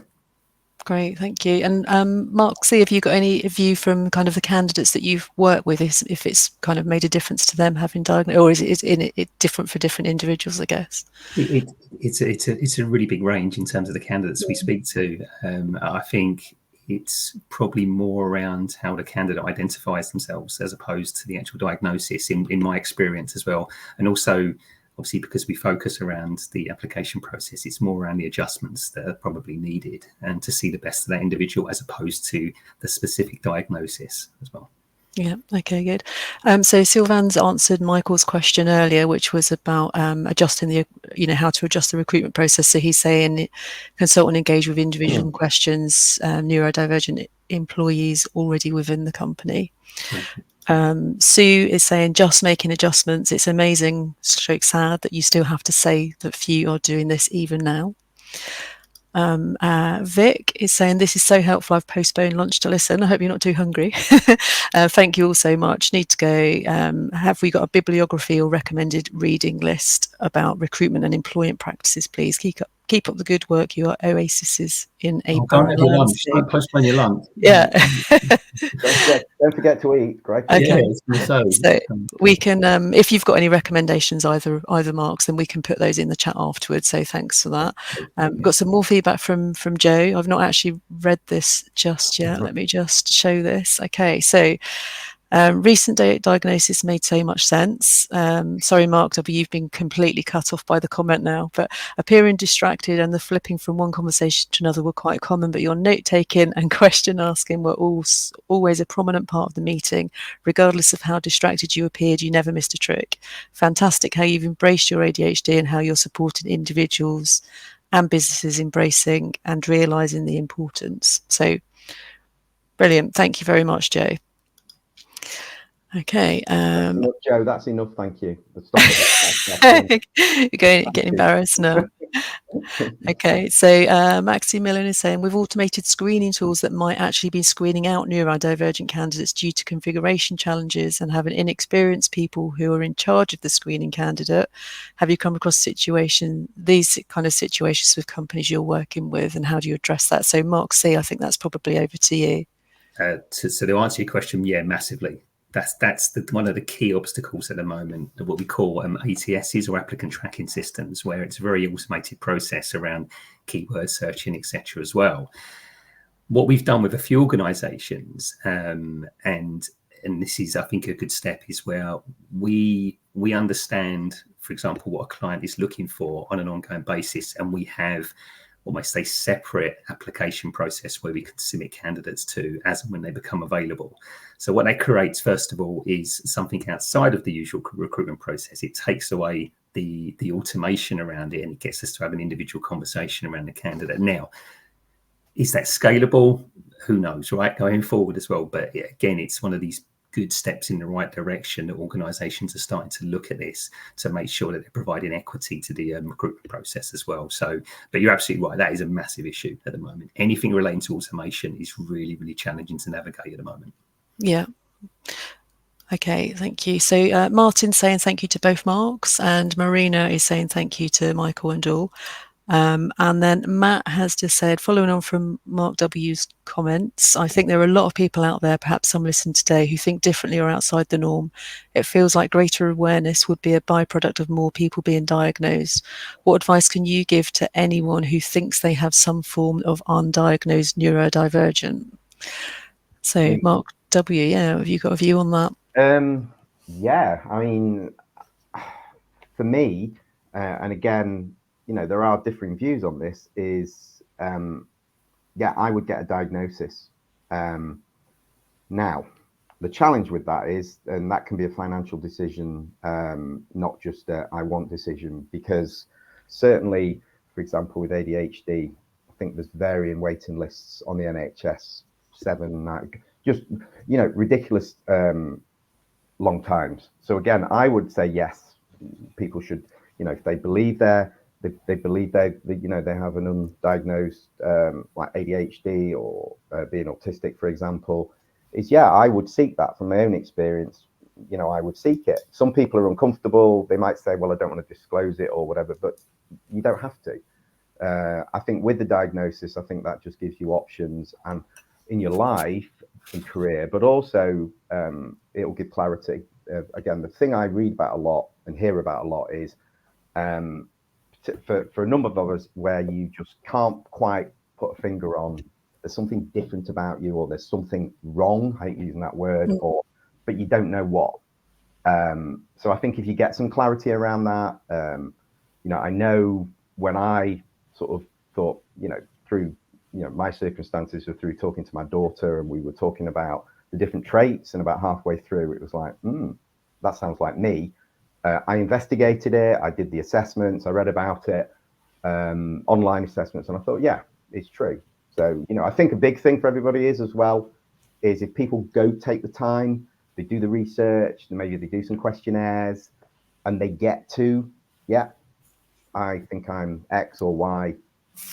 Great, thank you. And Marc, have you got any view from kind of the candidates that you've worked with, if it's kind of made a difference to them having diagnosed, or is it different for different individuals, I guess? It's a really big range in terms of the candidates we speak to. I think it's probably more around how the candidate identifies themselves as opposed to the actual diagnosis, in my experience as well. And also, obviously, because we focus around the application process, it's more around the adjustments that are probably needed and to see the best of that individual as opposed to the specific diagnosis as well. Yeah, okay, good. So Sylvan's answered Michael's question earlier, which was about adjusting how to adjust the recruitment process. So he's saying consult and engage with individual questions, neurodivergent employees already within the company. Sue is saying just making adjustments. It's amazing, stroke sad, that you still have to say that few are doing this even now. Vic is saying this is so helpful, I've postponed lunch to listen. I hope you're not too hungry. Thank you all so much. Need to go. Have we got a bibliography or recommended reading list about recruitment and employment practices, please? Keep up the good work. You are oases in a barren landscape. Don't postpone your lunch. Yeah. don't forget to eat. Great. Okay. Yeah, so we can, if you've got any recommendations, either Marc's, then we can put those in the chat afterwards. So thanks for that. Got some more feedback from Joe. I've not actually read this just yet. Let me just show this. Okay, so recent diagnosis made so much sense. Sorry, Marc W, you've been completely cut off by the comment now, but appearing distracted and the flipping from one conversation to another were quite common, but your note taking and question asking were always a prominent part of the meeting. Regardless of how distracted you appeared, you never missed a trick. Fantastic how you've embraced your ADHD and how you're supporting individuals and businesses embracing and realising the importance. So brilliant. Thank you very much, Joe. Okay. That's enough, Joe, that's enough. Thank you. You're getting embarrassed now. Okay, so Maximilian is saying, with automated screening tools that might actually be screening out neurodivergent candidates due to configuration challenges and having inexperienced people who are in charge of the screening candidate, have you come across these kind of situations with companies you're working with, and how do you address that? So Marc C, I think that's probably over to you. So to answer your question, yeah, massively. That's one of the key obstacles at the moment, what we call ATSs, or applicant tracking systems, where it's a very automated process around keyword searching, etc. as well. What we've done with a few organisations, and this is, I think, a good step, is where we understand, for example, what a client is looking for on an ongoing basis, and we have almost a separate application process where we can submit candidates to as and when they become available. So what that creates, first of all, is something outside of the usual recruitment process. It takes away the automation around it, and it gets us to have an individual conversation around the candidate. Now, is that scalable? Who knows, right? Going forward as well. But again, it's one of these good steps in the right direction that organisations are starting to look at this to make sure that they're providing equity to the recruitment process as well. So, but you're absolutely right, that is a massive issue at the moment. Anything relating to automation is really, really challenging to navigate at the moment. Yeah. Okay, thank you. So Martin's saying thank you to both Marcs, and Marina is saying thank you to Michael and Dahl. And then Matt has just said, following on from Mark W's comments, I think there are a lot of people out there, perhaps some listening today, who think differently or outside the norm. It feels like greater awareness would be a byproduct of more people being diagnosed. What advice can you give to anyone who thinks they have some form of undiagnosed neurodivergent? So Mark W, yeah, have you got a view on that? Yeah, I mean, for me, and again, you know, there are differing views on this, is, yeah, I would get a diagnosis. Now, the challenge with that is, and that can be a financial decision, not just a I want decision, because certainly, for example, with ADHD, I think there's varying waiting lists on the NHS, 7, 9, just, you know, ridiculous long times. So again, I would say yes, people should, you know, if they believe they believe they you know, they have an undiagnosed like ADHD or being autistic, for example, is, yeah, I would seek that. From my own experience, you know, I would seek it. Some people are uncomfortable. They might say, well, I don't want to disclose it or whatever, but you don't have to. I think with the diagnosis, I think that just gives you options and in your life and career, but also it will give clarity. Again, the thing I read about a lot and hear about a lot is for a number of us where you just can't quite put a finger on, there's something different about you, or there's something wrong, I hate using that word, or but you don't know what. So I think if you get some clarity around that, you know, I know when I sort of thought, you know, through, you know, my circumstances were through talking to my daughter, and we were talking about the different traits, and about halfway through it was like, that sounds like me. I investigated it, I did the assessments, I read about it, online assessments, and I thought, yeah, it's true. So, you know, I think a big thing for everybody is as well, is if people go take the time, they do the research, maybe they do some questionnaires, and they get to, yeah, I think I'm X or Y,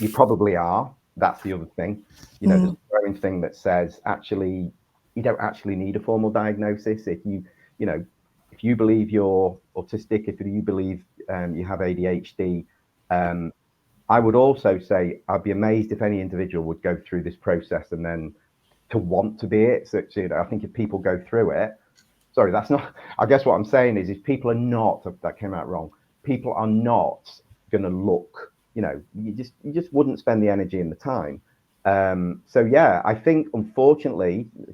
you probably are. That's the other thing. You know, there's a growing thing that says, actually, you don't actually need a formal diagnosis. If you, you know, if you believe you're autistic, if you believe you have ADHD, I would also say I'd be amazed if any individual would go through this process and then to want to be it. So, you know, I think if people go through it, sorry, that's not, I guess what I'm saying is if people are not, that came out wrong, people are not going to look, you know, you just wouldn't spend the energy and the time. So yeah, I think unfortunately, I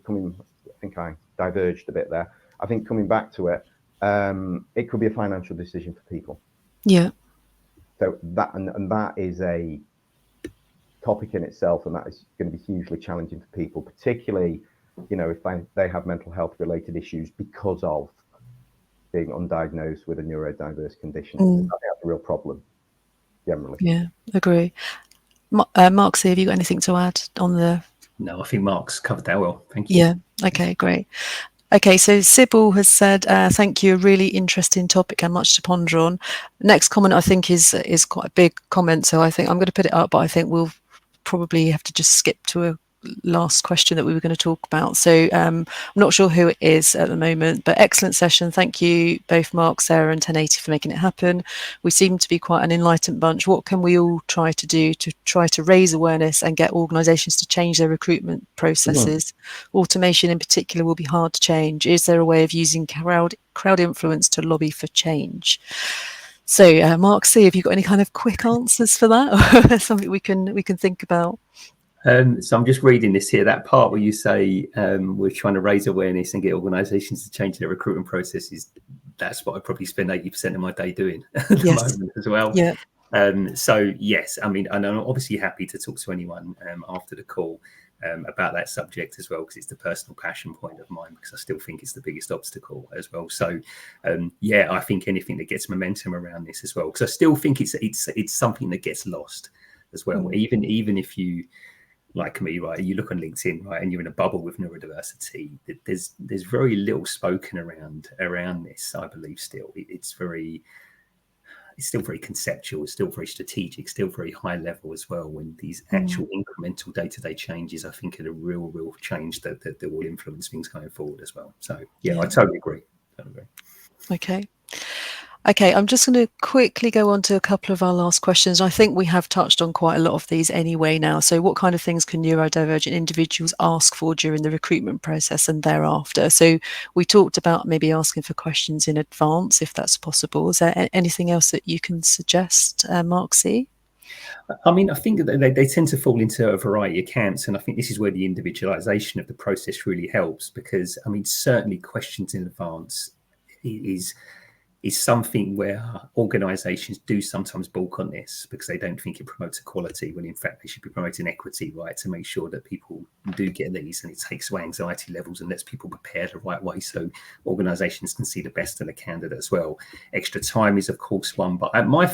think I diverged a bit there. I think coming back to it, it could be a financial decision for people. Yeah. So that and that is a topic in itself, and that is going to be hugely challenging for people, particularly, you know, if they have mental health related issues because of being undiagnosed with a neurodiverse condition. I think that's a real problem generally. Yeah, agree. Marc, have you got anything to add on the? No, I think Marc's covered that well. Thank you. Yeah. Okay, great. Okay, so Sybil has said, thank you, a really interesting topic and much to ponder on. Next comment, I think, is quite a big comment, so I think I'm going to put it up, but I think we'll probably have to just skip to a last question that we were going to talk about. So I'm not sure who it is at the moment, but excellent session. Thank you both Marc, Sarah and 1080 for making it happen. We seem to be quite an enlightened bunch. What can we all try to do to try to raise awareness and get organisations to change their recruitment processes? Automation in particular will be hard to change. Is there a way of using crowd influence to lobby for change? So Marc C, have you got any kind of quick answers for that, or something we can think about? So I'm just reading this here, that part where you say we're trying to raise awareness and get organisations to change their recruitment processes. That's what I probably spend 80% of my day doing at the moment as well. Yeah. So yes, I mean, and I'm obviously happy to talk to anyone after the call about that subject as well, because it's the personal passion point of mine, because I still think it's the biggest obstacle as well. So yeah, I think anything that gets momentum around this as well, because I still think it's something that gets lost as well. Even if you like me, right? You look on LinkedIn, right, and you're in a bubble with neurodiversity. There's very little spoken around this. I believe still, it's still very conceptual, it's still very strategic, still very high level as well. When these actual incremental day-to-day changes, I think, are a real change that will influence things going forward as well. So yeah. I totally agree. Okay, I'm just going to quickly go on to a couple of our last questions. I think we have touched on quite a lot of these anyway now. So what kind of things can neurodivergent individuals ask for during the recruitment process and thereafter? So we talked about maybe asking for questions in advance, if that's possible. Is there anything else that you can suggest, Marc C? I mean, I think that they tend to fall into a variety of camps, and I think this is where the individualization of the process really helps, because, I mean, certainly questions in advance is something where organisations do sometimes balk on this because they don't think it promotes equality, when in fact they should be promoting equity, right, to make sure that people do get these, and it takes away anxiety levels and lets people prepare the right way so organisations can see the best in a candidate as well. Extra time is, of course, one, but my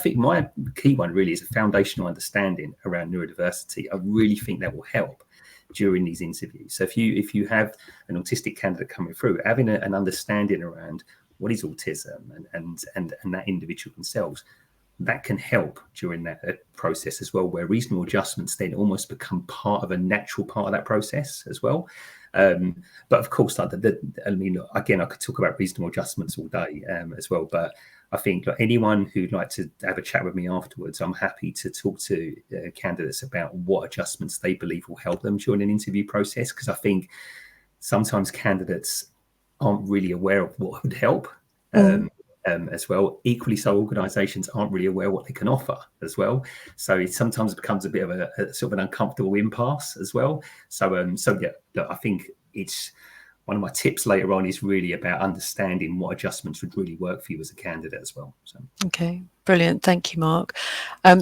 key one really is a foundational understanding around neurodiversity. I really think that will help during these interviews. So if you have an autistic candidate coming through, having an understanding around what is autism and that individual themselves, that can help during that process as well, where reasonable adjustments then almost become part of a natural part of that process as well. But of course, I mean, look, again, I could talk about reasonable adjustments all day as well, but I think anyone who'd like to have a chat with me afterwards, I'm happy to talk to candidates about what adjustments they believe will help them during an interview process, because I think sometimes candidates aren't really aware of what would help as well. Equally so, organisations aren't really aware what they can offer as well. So it sometimes becomes a bit of a sort of an uncomfortable impasse as well. So yeah, look, I think it's one of my tips later on is really about understanding what adjustments would really work for you as a candidate as well. So. Okay, brilliant. Thank you, Marc.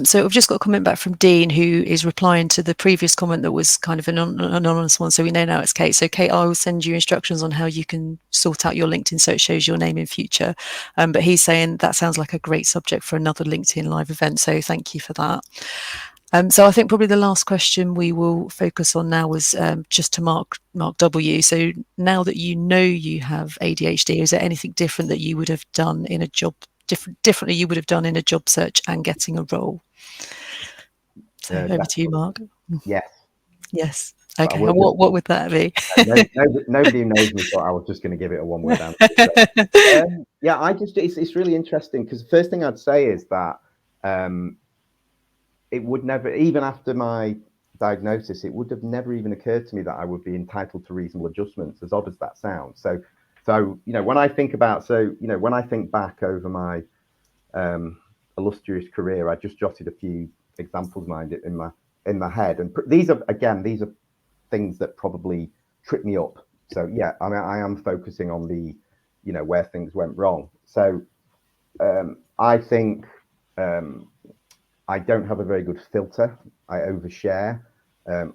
So I've just got a comment back from Dean, who is replying to the previous comment that was kind of an anonymous one. So we know now it's Kate. So Kate, I will send you instructions on how you can sort out your LinkedIn so it shows your name in future. But he's saying that sounds like a great subject for another LinkedIn live event. So thank you for that. So I think probably the last question we will focus on now was just to Marc W. So now that you know you have ADHD, is there anything different that you would have done in a job, differently you would have done in a job search and getting a role? So over to you, Marc. Yes. Yes. Okay. And what would that be? Nobody who knows me thought I was just going to give it a one-word answer. Yeah, it's really interesting, because the first thing I'd say is that it would never, even after my diagnosis, it would have never even occurred to me that I would be entitled to reasonable adjustments, as odd as that sounds. So when I think back over my illustrious career, I just jotted a few examples in my head, and these are things that probably trip me up. So yeah, I mean, I am focusing on the where things went wrong. So I think I don't have a very good filter. I overshare.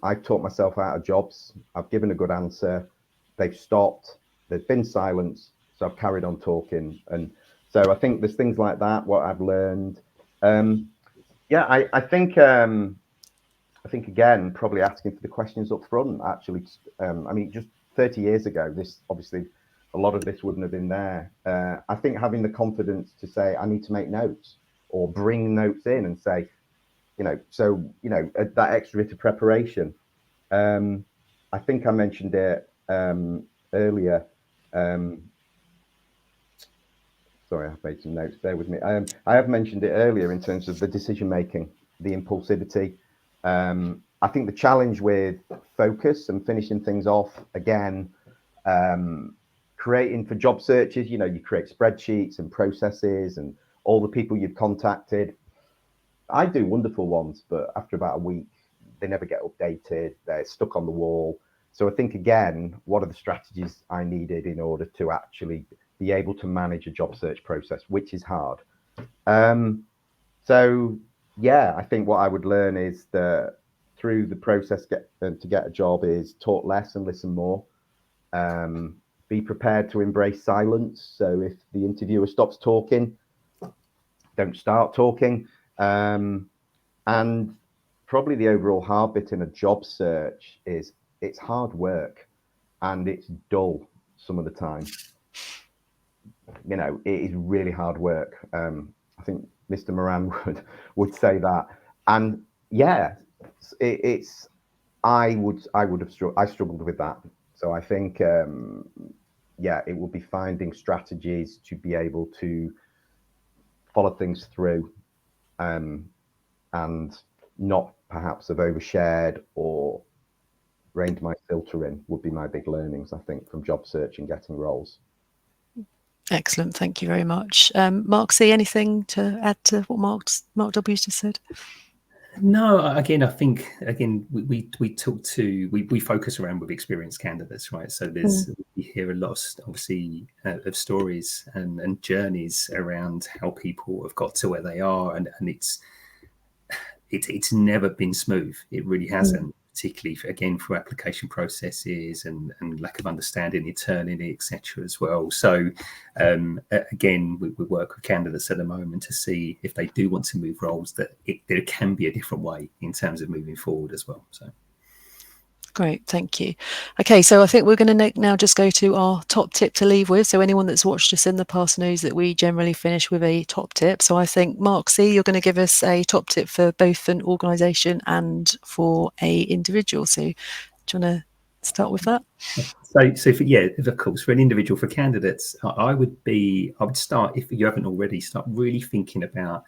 I've taught myself out of jobs. I've given a good answer. They've stopped. There's been silence. So I've carried on talking. And so I think there's things like that, what I've learned. Yeah, I think again, probably asking for the questions up front, actually. I mean, just 30 years ago, this obviously, a lot of this wouldn't have been there. I think having the confidence to say, I need to make notes, or bring notes in and say, that extra bit of preparation. I think I mentioned it earlier. Sorry, I've made some notes, bear with me. I have mentioned it earlier in terms of the decision making, the impulsivity. I think the challenge with focus and finishing things off, again, creating for job searches, you create spreadsheets and processes and all the people you've contacted. I do wonderful ones, but after about a week, they never get updated. They're stuck on the wall. So I think, again, what are the strategies I needed in order to actually be able to manage a job search process, which is hard. So yeah, I think what I would learn is that through the process to get a job is talk less and listen more. Be prepared to embrace silence. So if the interviewer stops talking, don't start talking. And probably the overall hard bit in a job search is it's hard work and it's dull some of the time. You know, it is really hard work. I think Mr. Moran would say that. And yeah, I struggled with that. So I think, yeah, it will be finding strategies to be able to follow things through, and not perhaps have overshared or reined my filter in would be my big learnings, I think, from job search and getting roles. Excellent, thank you very much. Marc C, anything to add to what Marc W just said? No, again, I think we focus around with experienced candidates, right? So we hear a lot, obviously, of stories and journeys around how people have got to where they are, and it's never been smooth. It really hasn't, particularly again for application processes and lack of understanding internally, etc. as well. So again, we work with candidates at the moment to see if they do want to move roles, that there can be a different way in terms of moving forward as well. So great, thank you. Okay, so I think we're going to now just go to our top tip to leave with. So anyone that's watched us in the past knows that we generally finish with a top tip. So I think, Marc C, you're going to give us a top tip for both an organisation and for a individual. So do you want to start with that? So of course, for an individual, for candidates, I would start, if you haven't already, start really thinking about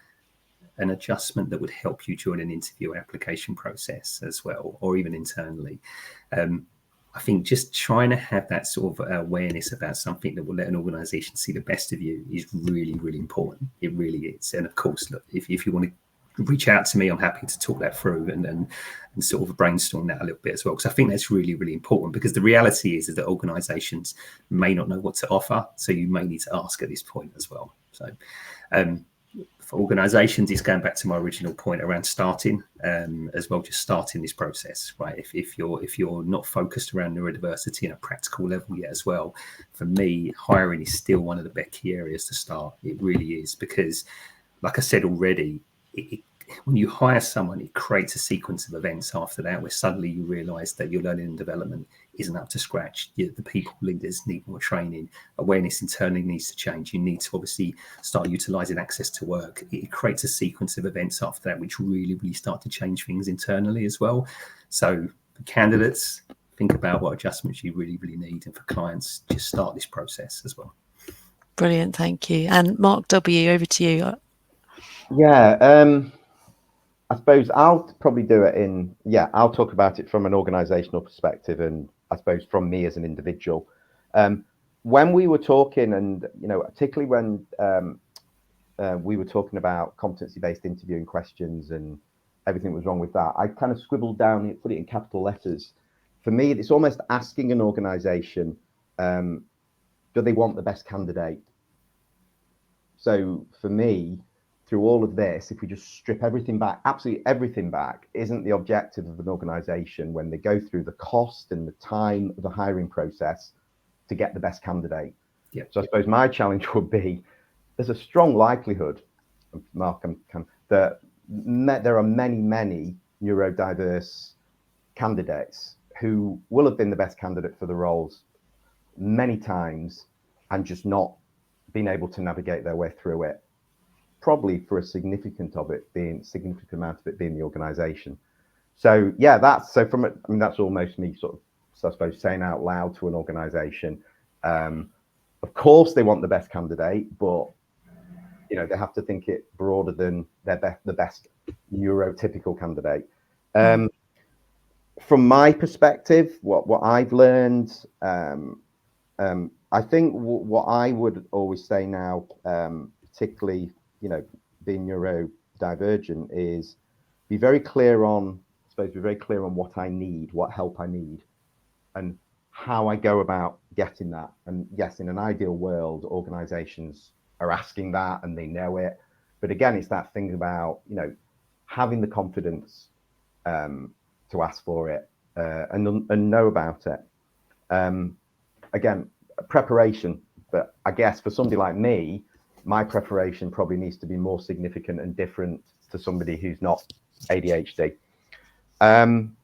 an adjustment that would help you during an interview application process as well, or even internally. I think just trying to have that sort of awareness about something that will let an organisation see the best of you is really, really important. It really is. And of course, look, if you want to reach out to me, I'm happy to talk that through and sort of brainstorm that a little bit as well, because I think that's really, really important, because the reality is that organisations may not know what to offer, so you may need to ask at this point as well. So for organisations, it's going back to my original point around starting as well, just starting this process, right? If you're not focused around neurodiversity in a practical level yet as well, for me, hiring is still one of the best key areas to start. It really is, because like I said already, when you hire someone, it creates a sequence of events after that where suddenly you realise that your learning and development isn't up to scratch. The people leaders need more training. Awareness internally needs to change. You need to obviously start utilising access to work. It creates a sequence of events after that which really, really start to change things internally as well. So for candidates, think about what adjustments you really, really need. And for clients, just start this process as well. Brilliant, thank you. And Marc W, over to you. Yeah, I suppose I'll probably do it I'll talk about it from an organisational perspective, and I suppose from me as an individual. When we were talking, and particularly when we were talking about competency-based interviewing questions and everything was wrong with that, I kind of scribbled down, put it in capital letters. For me, it's almost asking an organisation, do they want the best candidate? So for me, through all of this, if we just strip everything back, absolutely everything back, isn't the objective of an organisation when they go through the cost and the time of the hiring process to get the best candidate? Yeah. So I suppose my challenge would be, there's a strong likelihood, Marc, that there are many, many neurodiverse candidates who will have been the best candidate for the roles many times and just not been able to navigate their way through it. Probably for a significant amount of it being the organisation. So yeah, that's almost me sort of, I suppose, saying out loud to an organisation. Of course, they want the best candidate, but they have to think it broader than the best neurotypical candidate. From my perspective, what I've learned, I think what I would always say now, particularly being neurodivergent, is be very clear on what I need, what help I need, and how I go about getting that. And yes, in an ideal world, organizations are asking that and they know it. But again, it's that thing about, having the confidence to ask for it and know about it. Again, preparation. But I guess for somebody like me, my preparation probably needs to be more significant and different to somebody who's not ADHD. And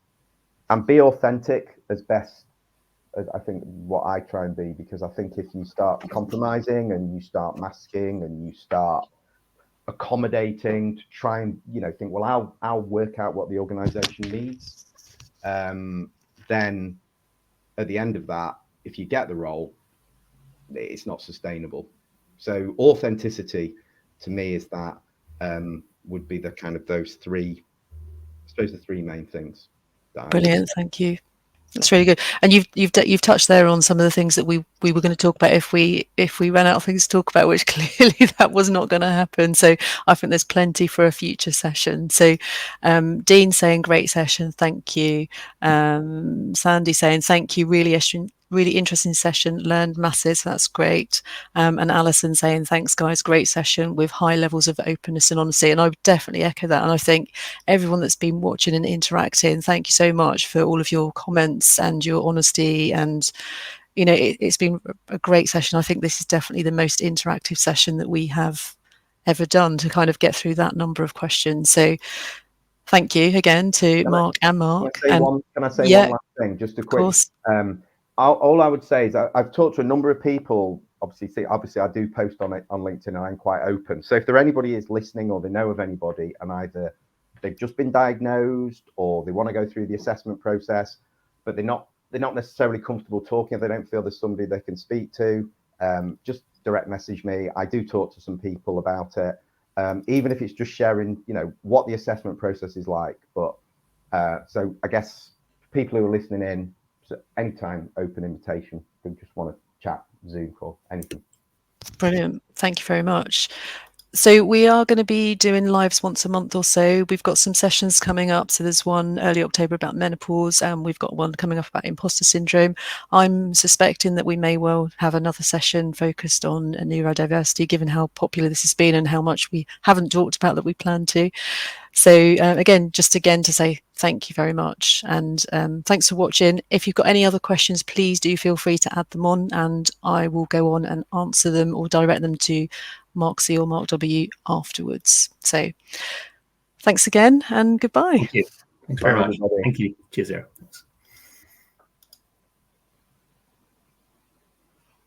be authentic as best as I think what I try and be, because I think if you start compromising and you start masking and you start accommodating to try and, you know, think, well, I'll work out what the organization needs, then at the end of that, if you get the role, it's not sustainable. So authenticity to me is that, would be the kind of those three, I suppose, the three main things. Brilliant, thank you. That's really good. And you've touched there on some of the things that we were going to talk about if we ran out of things to talk about, which clearly that was not going to happen. So I think there's plenty for a future session. So Dean saying great session, thank you. Sandy saying thank you, really interesting session, learned masses, that's great. And Alison saying thanks guys, great session with high levels of openness and honesty. And I would definitely echo that. And I think everyone that's been watching and interacting, thank you so much for all of your comments and your honesty. And you know, it's been a great session. I think this is definitely the most interactive session that we have ever done to kind of get through that number of questions. So thank you again to Marc and Marc. Can I say one last thing? Just a quick. All I would say is I've talked to a number of people. Obviously, I do post on LinkedIn, and I'm quite open. So if there anybody is listening, or they know of anybody, and either they've just been diagnosed, or they want to go through the assessment process, but they're not necessarily comfortable talking, if they don't feel there's somebody they can speak to, just direct message me. I do talk to some people about it, even if it's just sharing, you know, what the assessment process is like. But so I guess people who are listening in, so anytime, open invitation. If they just want to chat, Zoom or anything. Brilliant. Thank you very much. So we are going to be doing lives once a month or so. We've got some sessions coming up. So there's one early October about menopause, and we've got one coming up about imposter syndrome. I'm suspecting that we may well have another session focused on neurodiversity, given how popular this has been and how much we haven't talked about that we plan to. So again to say thank you very much, and thanks for watching. If you've got any other questions, please do feel free to add them on, and I will go on and answer them or direct them to Marc C or Marc W afterwards. So thanks again and goodbye. Thank you. Thanks very much. Thank you. Cheers, Sarah. Thanks.